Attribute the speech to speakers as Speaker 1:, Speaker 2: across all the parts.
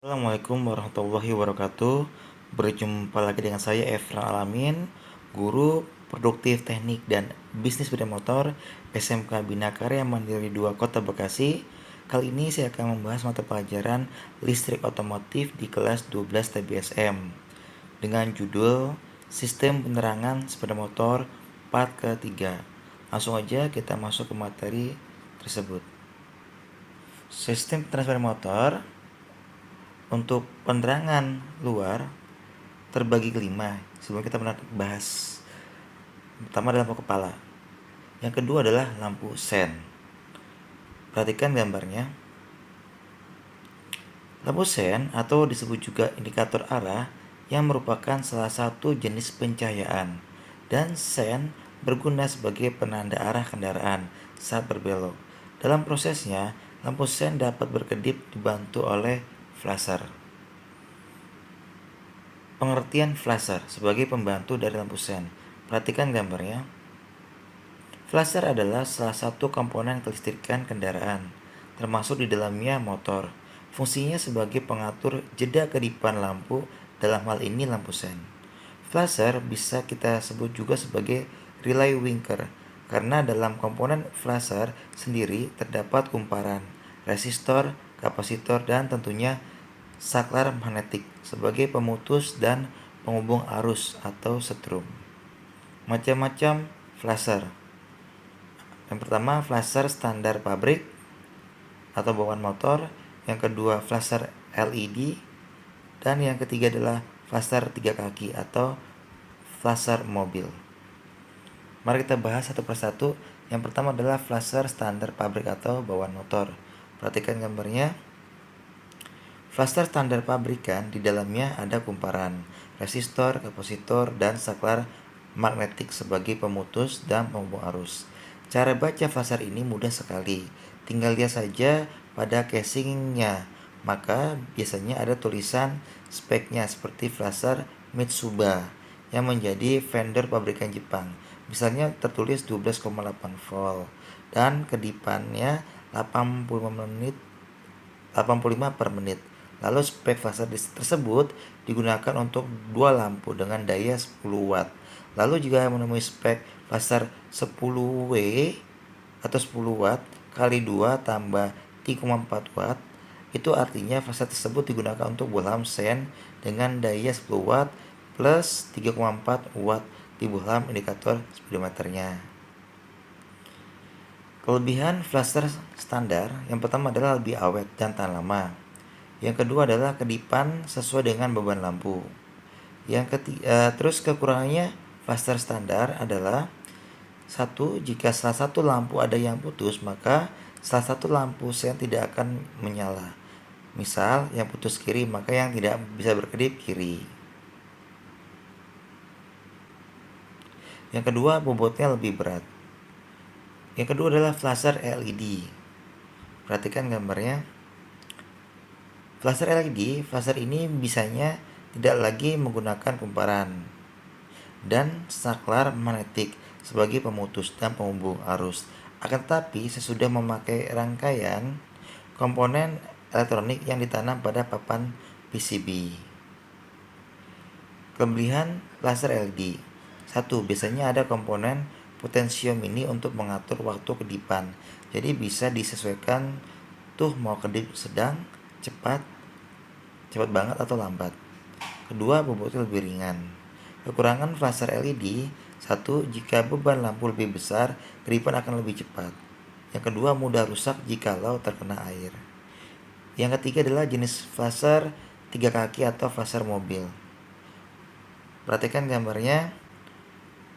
Speaker 1: Assalamualaikum warahmatullahi wabarakatuh. Berjumpa lagi dengan saya Efran Alamin, guru produktif teknik dan bisnis sepeda motor SMK Bina Karya Mandiri 2 Kota Bekasi. Kali ini saya akan membahas mata pelajaran listrik otomotif di kelas 12 TBSM dengan judul Sistem Penerangan Sepeda Motor Part ketiga. Langsung aja kita masuk ke materi tersebut. Sistem penerangan sepeda motor untuk penerangan luar terbagi ke 5. Sebelum kita bahas, pertama adalah lampu kepala, yang kedua adalah lampu sen. Perhatikan gambarnya. Lampu sen atau disebut juga indikator arah yang merupakan salah satu jenis pencahayaan, dan sen berguna sebagai penanda arah kendaraan saat berbelok. Dalam prosesnya, lampu sen dapat berkedip dibantu oleh flasher. Pengertian flasher sebagai pembantu dari lampu sen. Perhatikan gambarnya. Flasher adalah salah satu komponen kelistrikan kendaraan, termasuk di dalamnya motor. Fungsinya sebagai pengatur jeda kedipan lampu, dalam hal ini lampu sen. Flasher bisa kita sebut juga sebagai relay winker, karena dalam komponen flasher sendiri terdapat kumparan, resistor, kapasitor, dan tentunya saklar magnetik sebagai pemutus dan penghubung arus atau setrum. Macam-macam flasher. Yang pertama, flasher standar pabrik atau bawaan motor. Yang kedua, flasher LED. Dan yang ketiga adalah flasher 3 kaki atau flasher mobil. Mari kita bahas satu persatu. Yang pertama adalah flasher standar pabrik atau bawaan motor. Perhatikan gambarnya. Flasher standar pabrikan di dalamnya ada kumparan, resistor, kapasitor, dan saklar magnetik sebagai pemutus dan penghubung arus. Cara baca flasher ini mudah sekali. Tinggal lihat saja pada casingnya. Maka biasanya ada tulisan speknya seperti flasher Mitsuba yang menjadi vendor pabrikan Jepang. Misalnya tertulis 12,8 volt dan kedipannya 85 per menit. Lalu spek flasher tersebut digunakan untuk 2 lampu dengan daya 10 watt. Lalu jika menemui spek flasher 10W atau 10 watt kali 2 tambah 3,4 watt, itu artinya flasher tersebut digunakan untuk bohlam sen dengan daya 10 watt plus 3,4 watt di bohlam indikator speedometernya. Kelebihan flasher standar yang pertama adalah lebih awet dan tahan lama. Yang kedua adalah kedipan sesuai dengan beban lampu. Terus kekurangannya flasher standar adalah satu, jika salah satu lampu ada yang putus, maka salah satu lampu sen tidak akan menyala. Misal yang putus kiri, maka yang tidak bisa berkedip kiri. Yang kedua, bobotnya lebih berat. Yang kedua adalah flasher LED. Perhatikan gambarnya. Flasher LED, flasher ini bisanya tidak lagi menggunakan kumparan dan saklar magnetik sebagai pemutus dan penghubung arus. Akan tetapi sesudah memakai rangkaian komponen elektronik yang ditanam pada papan PCB. Kelebihan flasher LED. 1. Biasanya ada komponen potentiometer untuk mengatur waktu kedipan. Jadi bisa disesuaikan tuh mau kedip sedang, cepat banget atau lambat. Kedua, bobotnya lebih ringan. Kekurangan flasher LED. 1. Jika beban lampu lebih besar, kedipan akan lebih cepat. Yang kedua, mudah rusak jikalau terkena air. Yang ketiga adalah jenis flasher 3 kaki atau flasher mobil. Perhatikan gambarnya.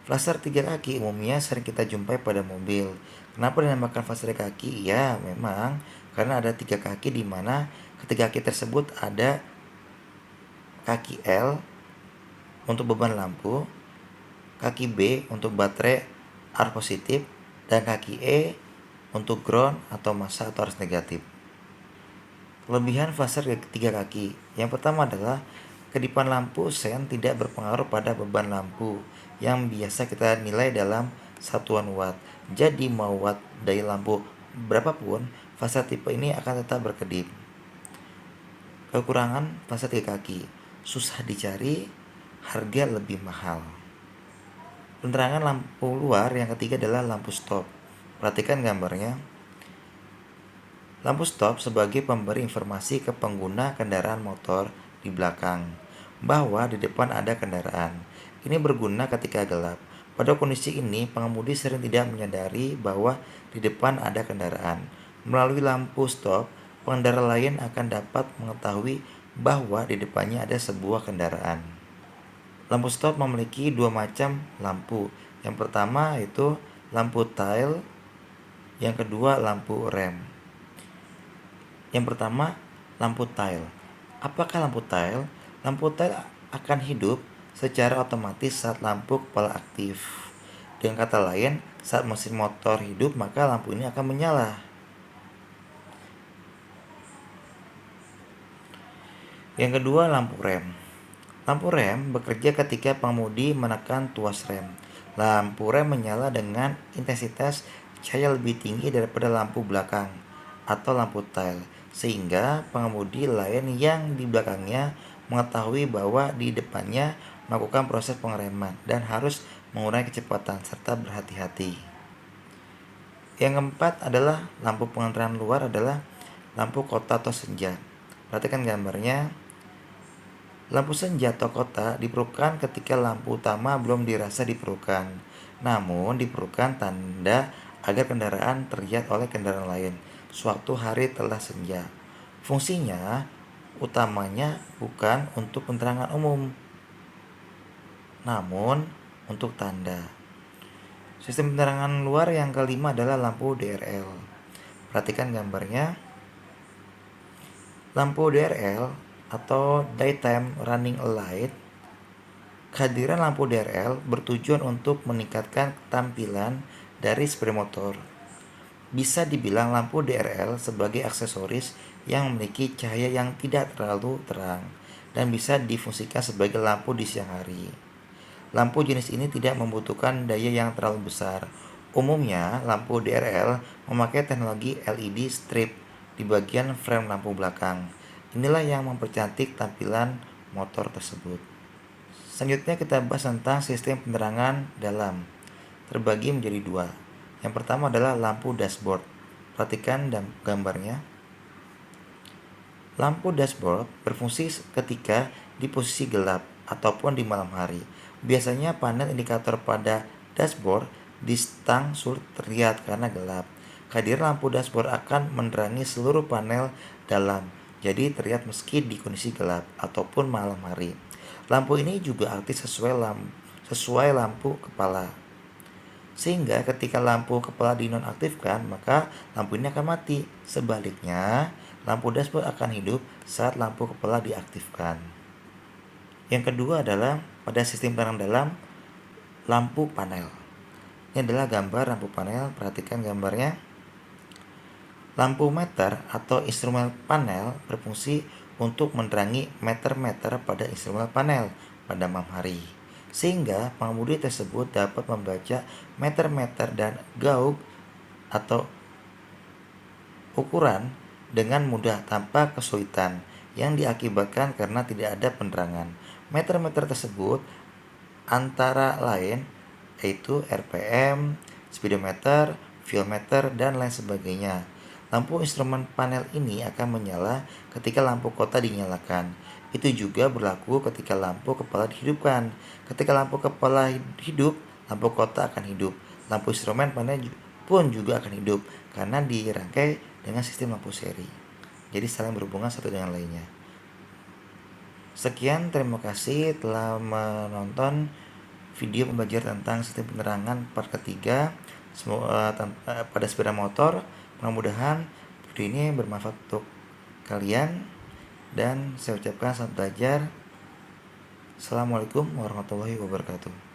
Speaker 1: Flasher 3 kaki umumnya sering kita jumpai pada mobil. Kenapa dinamakan flasher 3 kaki? Ya, memang karena ada 3 kaki di mana ketiga kaki tersebut ada kaki L untuk beban lampu, kaki B untuk baterai arus positif, dan kaki E untuk ground atau massa atau arus negatif. Kelebihan flasher 3 kaki. Yang pertama adalah kedipan lampu sen tidak berpengaruh pada beban lampu yang biasa kita nilai dalam satuan watt. Jadi mau watt daya lampu berapapun, flasher tipe ini akan tetap berkedip. Kekurangan flash 3 kaki, susah dicari, harga lebih mahal. Penerangan lampu luar yang ketiga adalah lampu stop. Perhatikan gambarnya. Lampu stop sebagai pemberi informasi ke pengguna kendaraan motor di belakang bahwa di depan ada kendaraan. Ini berguna ketika gelap. Pada kondisi ini, pengemudi sering tidak menyadari bahwa di depan ada kendaraan. Melalui lampu stop, pengendara lain akan dapat mengetahui bahwa di depannya ada sebuah kendaraan. Lampu stop memiliki dua macam lampu. Yang pertama itu lampu tail, yang kedua lampu rem. Yang pertama, lampu tail. Apakah lampu tail? Lampu tail akan hidup secara otomatis saat lampu kepala aktif. Dengan kata lain, saat mesin motor hidup, maka lampu ini akan menyala. Yang kedua, lampu rem. Lampu rem bekerja ketika pengemudi menekan tuas rem. Lampu rem menyala dengan intensitas cahaya lebih tinggi daripada lampu belakang atau lampu tail, sehingga pengemudi lain yang di belakangnya mengetahui bahwa di depannya melakukan proses pengereman dan harus mengurangi kecepatan serta berhati-hati. Yang keempat adalah lampu penerangan luar adalah lampu kota atau senja. Perhatikan gambarnya. Lampu senja atau kota diperlukan ketika lampu utama belum dirasa diperlukan, namun diperlukan tanda agar kendaraan terlihat oleh kendaraan lain sewaktu hari telah senja. Fungsinya utamanya bukan untuk penerangan umum, namun untuk tanda. Sistem penerangan luar yang kelima adalah lampu DRL. Perhatikan gambarnya. Lampu DRL atau Daytime Running Light. Kehadiran lampu DRL bertujuan untuk meningkatkan tampilan dari sepeda motor. Bisa dibilang lampu DRL sebagai aksesoris yang memiliki cahaya yang tidak terlalu terang dan bisa difungsikan sebagai lampu di siang hari. Lampu jenis ini tidak membutuhkan daya yang terlalu besar. Umumnya, lampu DRL memakai teknologi LED strip di bagian frame lampu belakang. Inilah yang mempercantik tampilan motor tersebut. Selanjutnya kita bahas tentang sistem penerangan dalam. Terbagi menjadi dua. Yang pertama adalah lampu dashboard. Perhatikan gambarnya. Lampu dashboard berfungsi ketika di posisi gelap ataupun di malam hari. Biasanya panel indikator pada dashboard di stang sulit terlihat karena gelap. Kehadiran lampu dashboard akan menerangi seluruh panel dalam, jadi terlihat meski di kondisi gelap ataupun malam hari. Lampu ini juga aktif sesuai lampu kepala. Sehingga ketika lampu kepala dinonaktifkan, maka lampu ini akan mati. Sebaliknya, lampu dashboard akan hidup saat lampu kepala diaktifkan. Yang kedua adalah pada sistem penerangan dalam lampu panel. Ini adalah gambar lampu panel, perhatikan gambarnya. Lampu meter atau instrumen panel berfungsi untuk menerangi meter-meter pada instrumen panel pada malam hari, sehingga pengemudi tersebut dapat membaca meter-meter dan gauge atau ukuran dengan mudah tanpa kesulitan yang diakibatkan karena tidak ada penerangan. Meter-meter tersebut antara lain yaitu RPM, speedometer, voltmeter, dan lain sebagainya. Lampu instrumen panel ini akan menyala ketika lampu kota dinyalakan. Itu juga berlaku ketika lampu kepala dihidupkan. Ketika lampu kepala hidup, lampu kota akan hidup. Lampu instrumen panel pun juga akan hidup karena dirangkai dengan sistem lampu seri. Jadi saling berhubungan satu dengan lainnya. Sekian, terima kasih telah menonton video pembelajaran tentang sistem penerangan part ketiga pada sepeda motor. Mudah-mudahan video ini bermanfaat untuk kalian dan saya ucapkan selamat belajar. Assalamualaikum warahmatullahi wabarakatuh.